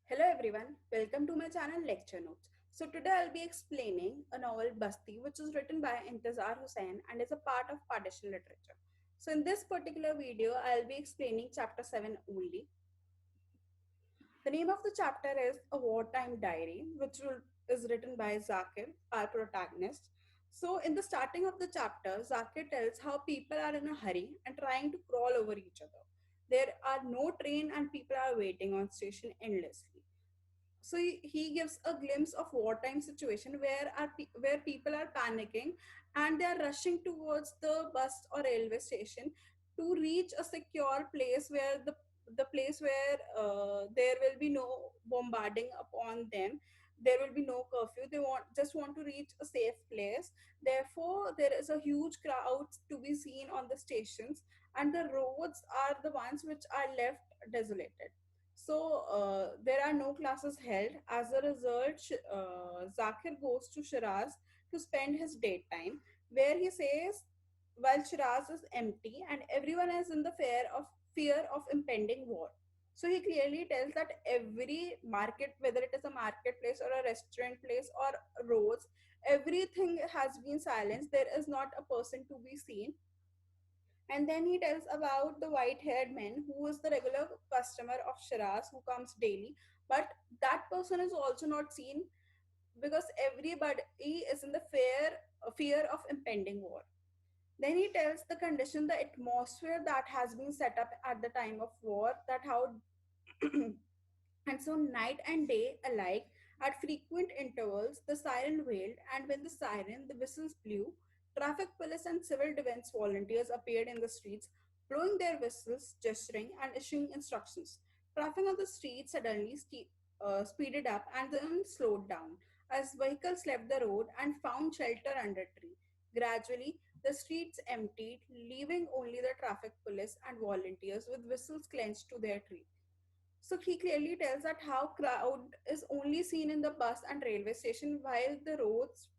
Hello everyone, welcome to my channel Lecture Notes. So today I'll be explaining a novel Basti which is written by Intezar Hussain and is a part of partition literature. So in this particular video I'll be explaining chapter 7 only. The name of the chapter is A Wartime Diary is written by Zakir, our protagonist. So in the starting of the chapter, Zakir tells how people are in a hurry and trying to crawl over each other. There are no train and people are waiting on station endlessly. So he gives a glimpse of wartime situation where people are panicking and they are rushing towards the bus or railway station to reach a secure place where the place where there will be no bombarding upon them. There will be no curfew. They want to reach a safe place. Therefore there is a huge crowd to be seen on the stations, and the roads are the ones which are left desolated. So there are no classes held. As a result, Zakir goes to Shiraz to spend his daytime, where he says, while Shiraz is empty and everyone is in the fear of impending war. So he clearly tells that every market, whether it is a marketplace or a restaurant place or roads, everything has been silenced. There is not a person to be seen. And then he tells about the white haired man who is the regular customer of Shiraz who comes daily. But that person is also not seen because everybody is in the fear of impending war. Then he tells the condition, the atmosphere that has been set up at the time of war, that how and so night and day alike, at frequent intervals, the siren wailed, and when the whistles blew, traffic police and civil defense volunteers appeared in the streets, blowing their whistles, gesturing, and issuing instructions. Traffic on the streets suddenly speeded up and then slowed down as vehicles left the road and found shelter under tree. Gradually, the streets emptied, leaving only the traffic police and volunteers with whistles clenched to their teeth. So he clearly tells that how crowd is only seen in the bus and railway station, while the roads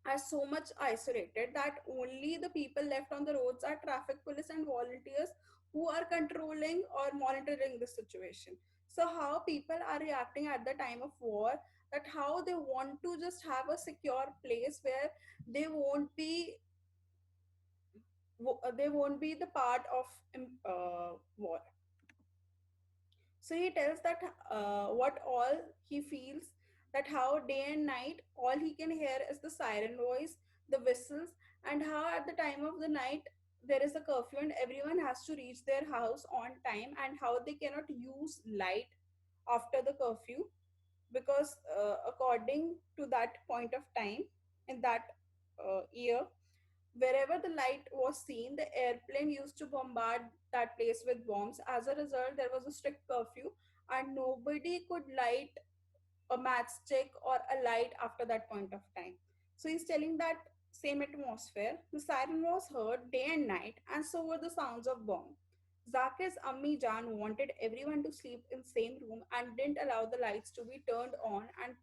are so much isolated that only the people left on the roads are traffic police and volunteers who are controlling or monitoring the situation. So how people are reacting at the time of war, that how they want to just have a secure place where they won't be they won't be the part of war. So he tells that what all he feels, that how day and night all he can hear is the siren voice, the whistles, and how at the time of the night there is a curfew and everyone has to reach their house on time, and how they cannot use light after the curfew because according to that point of time in that year, wherever the light was seen, the airplane used to bombard that place with bombs. As a result, there was a strict curfew, and nobody could light a matchstick or a light after that point of time. So he's telling that same atmosphere. The siren was heard day and night, and so were the sounds of bomb. Zakir's Ammi Jan wanted everyone to sleep in same room and didn't allow the lights to be turned on, and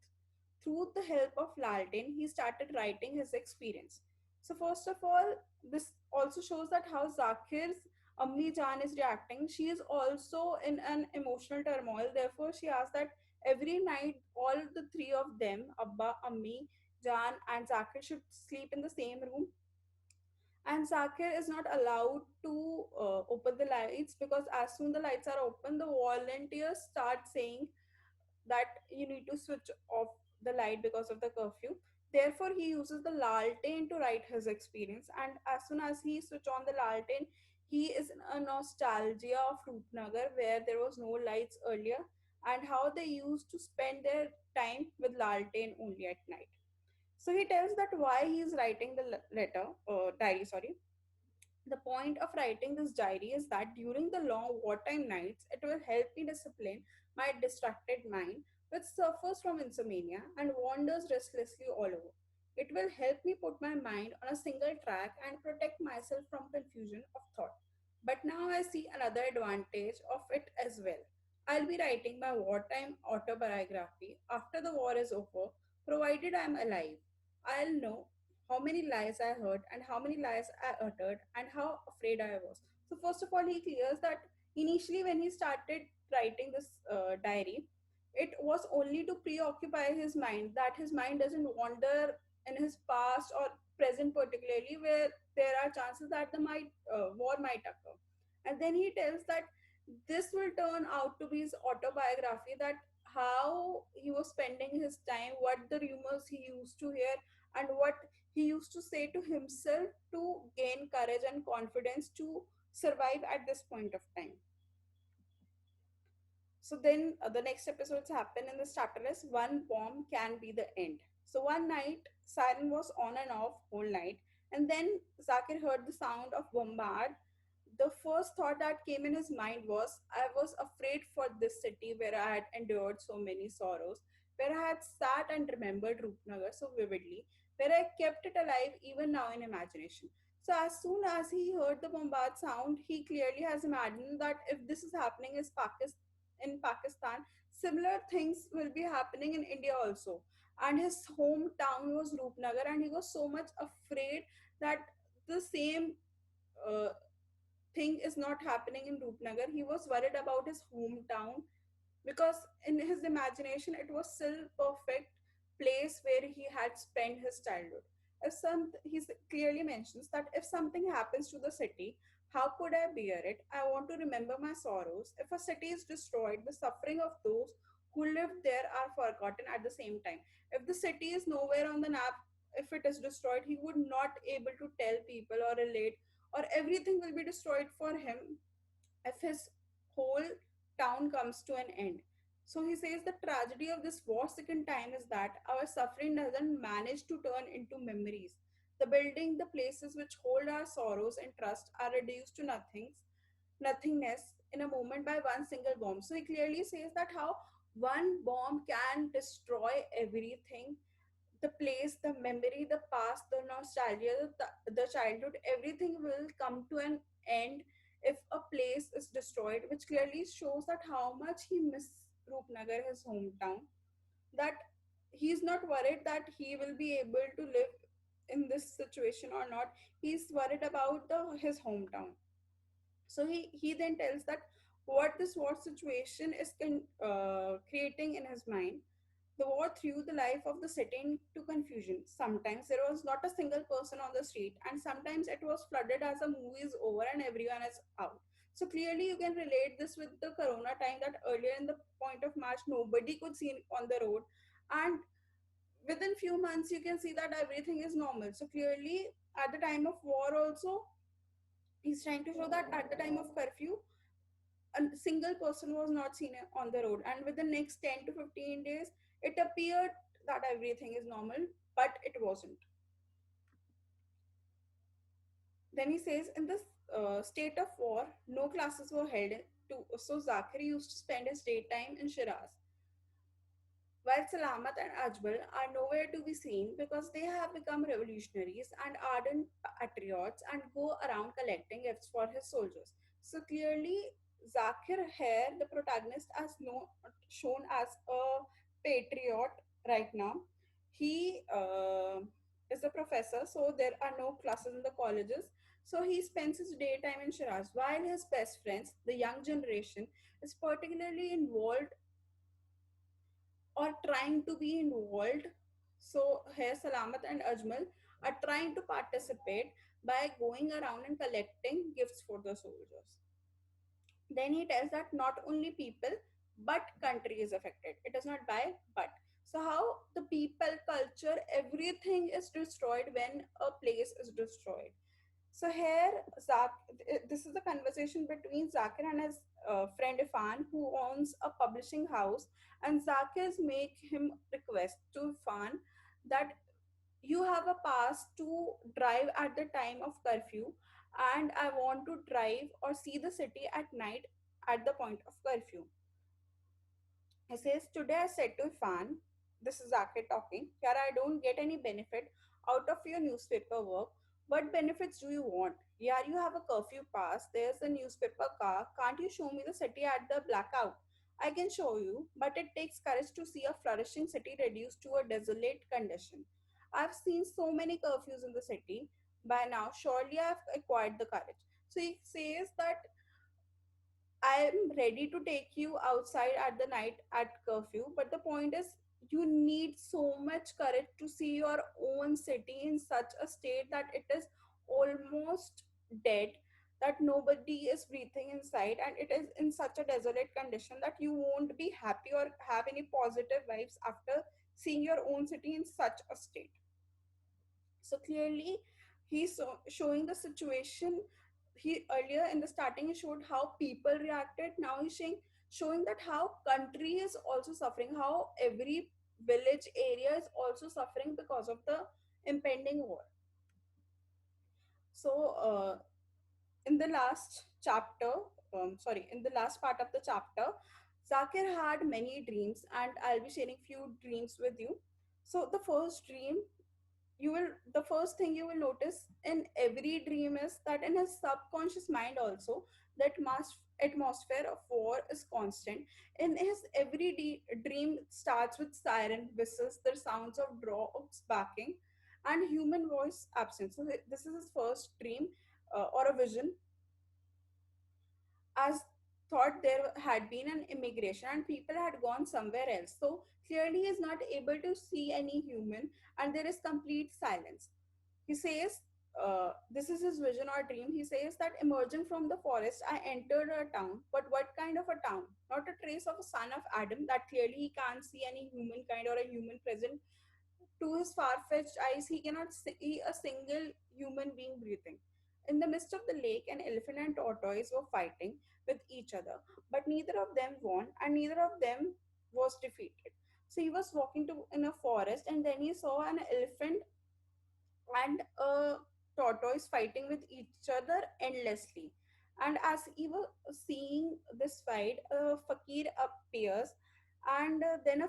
through the help of Laltin, he started writing his experience. So first of all, this also shows that how Zakir's Ammi Jan is reacting. She is also in an emotional turmoil. Therefore, she asks that every night all the three of them, Abba, Ammi, Jan, and Zakir, should sleep in the same room. And Zakir is not allowed to open the lights because as soon the lights are open, the volunteers start saying that you need to switch off the light because of the curfew. Therefore, he uses the Laltain to write his experience. And as soon as he switch on the Laltain, he is in a nostalgia of Roopnagar where there was no lights earlier, and how they used to spend their time with Laltain only at night. So he tells that why he is writing the diary, sorry. The point of writing this diary is that during the long wartime nights, it will help me discipline my distracted mind, which suffers from insomnia and wanders restlessly all over. It will help me put my mind on a single track and protect myself from confusion of thought. But now I see another advantage of it as well. I'll be writing my wartime autobiography after the war is over, provided I'm alive. I'll know how many lies I heard and how many lies I uttered and how afraid I was. So, first of all, he clears that initially when he started writing this diary, it was only to preoccupy his mind, that his mind doesn't wander in his past or present particularly, where there are chances that the might war might occur. And then he tells that this will turn out to be his autobiography, that how he was spending his time, what the rumors he used to hear, and what he used to say to himself to gain courage and confidence to survive at this point of time. So then the next episodes happen in this chapter is one bomb can be the end. So one night, siren was on and off whole night, and then Zakir heard the sound of bombard. The first thought that came in his mind was, I was afraid for this city where I had endured so many sorrows, where I had sat and remembered Rupnagar so vividly, where I kept it alive even now in imagination. So as soon as he heard the bombard sound, he clearly has imagined that if this is happening in Pakistan, similar things will be happening in India also. And his hometown was Rupnagar, and he was so much afraid that the same uh, thing is not happening in Rupnagar. He was worried about his hometown because in his imagination it was still perfect place where he had spent his childhood. If some he clearly mentions that if something happens to the city, how could I bear it? I want to remember my sorrows. If a city is destroyed, the suffering of those who lived there are forgotten at the same time. If the city is nowhere on the map, if it is destroyed, he would not able to tell people or relate, or everything will be destroyed for him if his whole town comes to an end. So he says the tragedy of this war second time is that our suffering doesn't manage to turn into memories. The building, the places which hold our sorrows and trust are reduced to nothingness in a moment by one single bomb. So he clearly says that how one bomb can destroy everything, the place, the memory, the past, the nostalgia, the childhood, everything will come to an end if a place is destroyed, which clearly shows that how much he miss Rupnagar, his hometown, that he's not worried that he will be able to live in this situation or not. He's worried about his hometown. So he then tells that what this war situation is creating in his mind. The war threw the life of the city into confusion. Sometimes there was not a single person on the street, and sometimes it was flooded as the movie is over and everyone is out. So clearly, you can relate this with the corona time, that earlier in the point of March, nobody could see on the road, and within few months, you can see that everything is normal. So clearly, at the time of war, also, he's trying to show that at the time of curfew, a single person was not seen on the road, and within next 10 to 15 days it appeared that everything is normal, but it wasn't. Then he says in this state of war no classes were held to, so Zakir used to spend his daytime in Shiraz, while Salamat and Ajmal are nowhere to be seen because they have become revolutionaries and ardent patriots and go around collecting gifts for his soldiers. So clearly, Zakir here, the protagonist, as shown as a patriot right now. He is a professor, so there are no classes in the colleges. So he spends his daytime in Shiraz, while his best friends, the young generation, is particularly involved or trying to be involved. So here Salamat and Ajmal are trying to participate by going around and collecting gifts for the soldiers. Then he tells that not only people but country is affected. It is not by but. So how the people, culture, everything is destroyed when a place is destroyed. So here, this is a conversation between Zakir and his friend Ifan, who owns a publishing house, and Zakir make him request to Ifan that you have a pass to drive at the time of curfew, and I want to drive or see the city at night at the point of curfew. He says, today I said to Ifan, this is Zakir talking, here I don't get any benefit out of your newspaper work. What benefits do you want? Yeah, you have a curfew pass, there's a newspaper car. Can't you show me the city at the blackout? I can show you, but it takes courage to see a flourishing city reduced to a desolate condition. I've seen so many curfews in the city. By now, surely I've acquired the courage. So he says that I I'm ready to take you outside at the night at curfew. But the point is, you need so much courage to see your own city in such a state that it is almost dead, that nobody is breathing inside, and it is in such a desolate condition that you won't be happy or have any positive vibes after seeing your own city in such a state. So clearly, he's showing the situation. He earlier in the starting he showed how people reacted. Now he's showing that how country is also suffering, how every village area is also suffering because of the impending war. So in the last chapter, in the last part of the chapter, Zakir had many dreams, and I'll be sharing few dreams with you. So the first dream, you will the first thing you will notice in every dream is that in his subconscious mind also, that mass atmosphere of war is constant. In his every dream starts with siren whistles, the sounds of dogs barking, and human voice absent. So this is his first dream, or a vision, as thought there had been an immigration and people had gone somewhere else. So clearly he is not able to see any human, and there is complete silence. He says, this is his vision or dream. He says that emerging from the forest, I entered a town. But what kind of a town? Not a trace of a son of Adam, that clearly he can't see any humankind or a human present. To his far fetched eyes, he cannot see a single human being breathing. In the midst of the lake, an elephant and tortoise were fighting with each other, but neither of them won and neither of them was defeated. So he was walking to in a forest, and then he saw an elephant and a tortoise fighting with each other endlessly. And as he was seeing this fight, a fakir appears, and then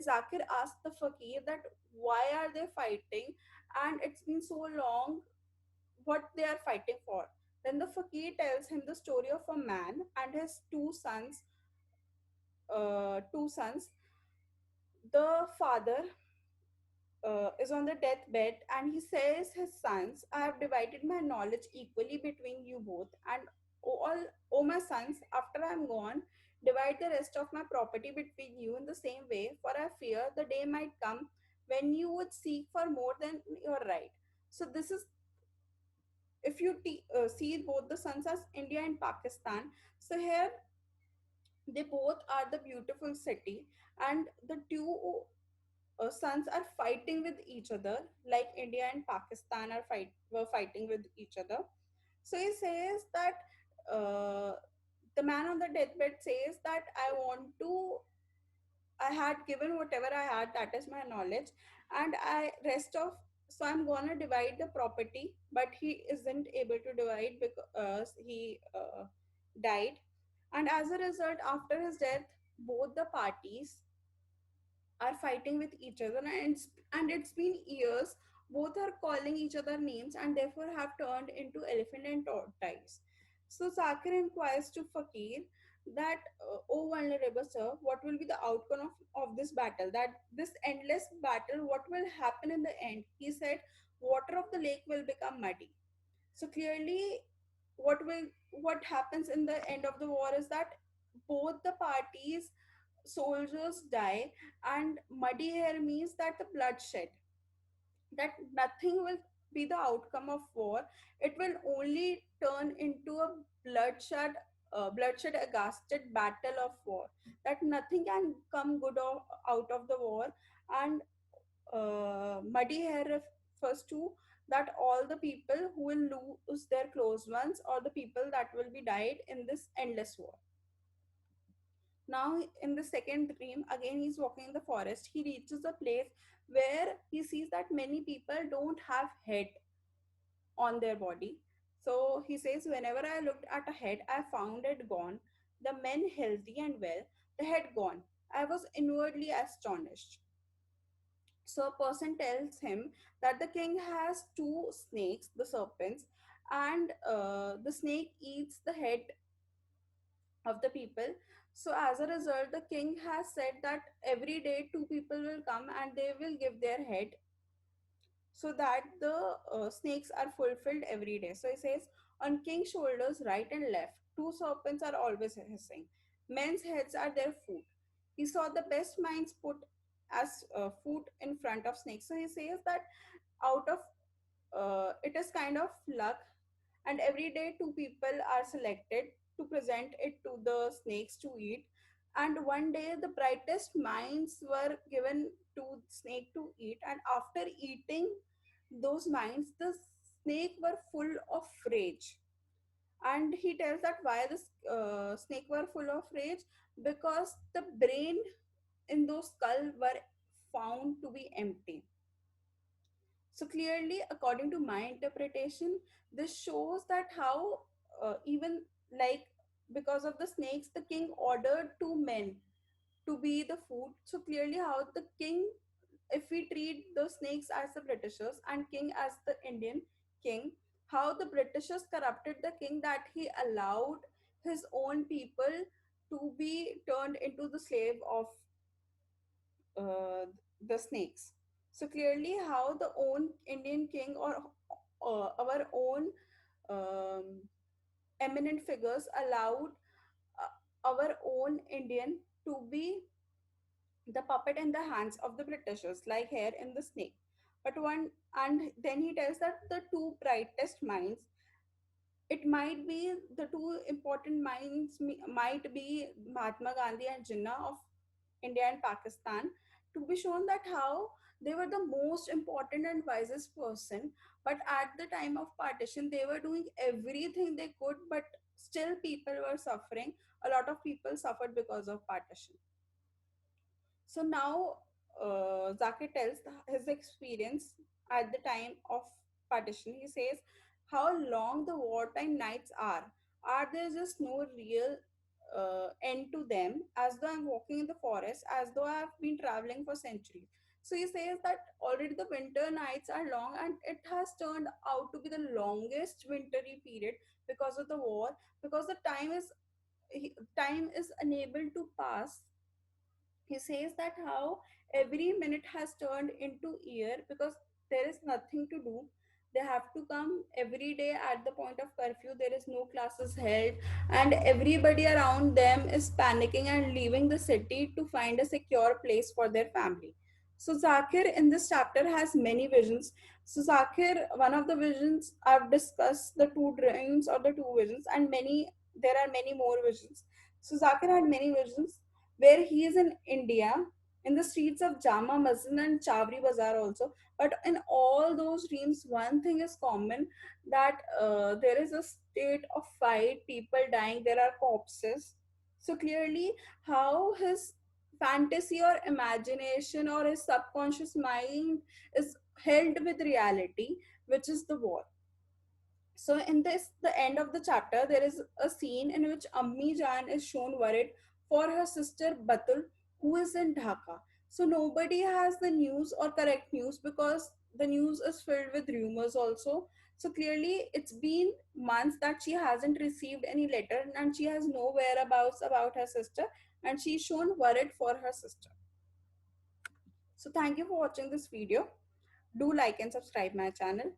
Zakir asked the fakir that why are they fighting, and it's been so long, what they are fighting for. Then the fakir tells him the story of a man and his two sons. The father is on the deathbed, and he says his sons, I have divided my knowledge equally between you both, and all, O my sons, after I am gone, divide the rest of my property between you in the same way, for I fear the day might come when you would seek for more than your right. So this is, if you see both the sons as India and Pakistan. So here they both are the beautiful city, and the two sons are fighting with each other, like India and Pakistan were fighting with each other. So he says that the man on the deathbed says that I had given whatever I had, that is my knowledge, and I rest of, so I'm gonna divide the property, but he isn't able to divide because he died, and as a result, after his death, both the parties are fighting with each other, and it's been years. Both are calling each other names and therefore have turned into elephant and tortoise. So Zakir inquires to Fakir that, oh vulnerable sir, what will be the outcome of this battle, that this endless battle, what will happen in the end? He said water of the lake will become muddy. So clearly, what happens in the end of the war is that both the parties soldiers die, and muddy hair means that the bloodshed, that nothing will be the outcome of war. It will only turn into a bloodshed aghasted battle of war, that nothing can come good out of the war. And muddy hair refers to that all the people who will lose their close ones, or the people that will be died in this endless war. Now, in the second dream, again he's walking in the forest. He reaches a place where he sees that many people don't have head on their body. So he says, whenever I looked at a head, I found it gone. The men healthy and well, the head gone. I was inwardly astonished. So a person tells him that the king has two snakes, the serpents, and the snake eats the head of the people. So as a result, the king has said that every day two people will come and they will give their head, so that the snakes are fulfilled every day. So he says, on king's shoulders, right and left, two serpents are always hissing. Men's heads are their food. He saw the best minds put as food in front of snakes. So he says that out of it is kind of luck, and every day two people are selected to present it to the snakes to eat. And one day the brightest minds were given to snake to eat, and after eating those minds, the snake were full of rage. And he tells that why the snake were full of rage, because the brain in those skull were found to be empty. So clearly, according to my interpretation, this shows that how even like because of the snakes, the king ordered two men to be the food. So clearly, how the king, if we treat the snakes as the Britishers and king as the Indian king, how the Britishers corrupted the king, that he allowed his own people to be turned into the slave of uh, the snakes. So clearly, how the own Indian king or our own um, eminent figures allowed our own Indian to be the puppet in the hands of the Britishers, like here in the snake. But one, and then he tells that the two brightest minds, it might be the two important minds, might be Mahatma Gandhi and Jinnah of India and Pakistan, to be shown that how they were the most important and wisest person. But at the time of partition, they were doing everything they could, but still people were suffering. A lot of people suffered because of partition. So now Zakir tells his experience at the time of partition. He says how long the wartime nights are. Are there just no real end to them? As though I'm walking in the forest, as though I've been traveling for centuries. So he says that already the winter nights are long, and it has turned out to be the longest wintry period because of the war, because the time is unable to pass. He says that how every minute has turned into year because there is nothing to do. They have to come every day at the point of curfew. There is no classes held, and everybody around them is panicking and leaving the city to find a secure place for their family. So Zakir in this chapter has many visions. So Zakir, one of the visions I've discussed, the two dreams or the two visions, and many, there are many more visions. So Zakir had many visions where he is in India, in the streets of Jama Masjid and Chavri Bazaar also. But in all those dreams, one thing is common, that there is a state of fight, people dying, there are corpses. So clearly, how his fantasy or imagination or his subconscious mind is held with reality, which is the war. So in this, the end of the chapter, there is a scene in which Ammi Jan is shown worried for her sister Batul, who is in Dhaka. So nobody has the news or correct news because the news is filled with rumors also. So clearly, it's been months that she hasn't received any letter and she has no whereabouts about her sister, and she's shown worried for her sister. So thank you for watching this video. Do like and subscribe my channel.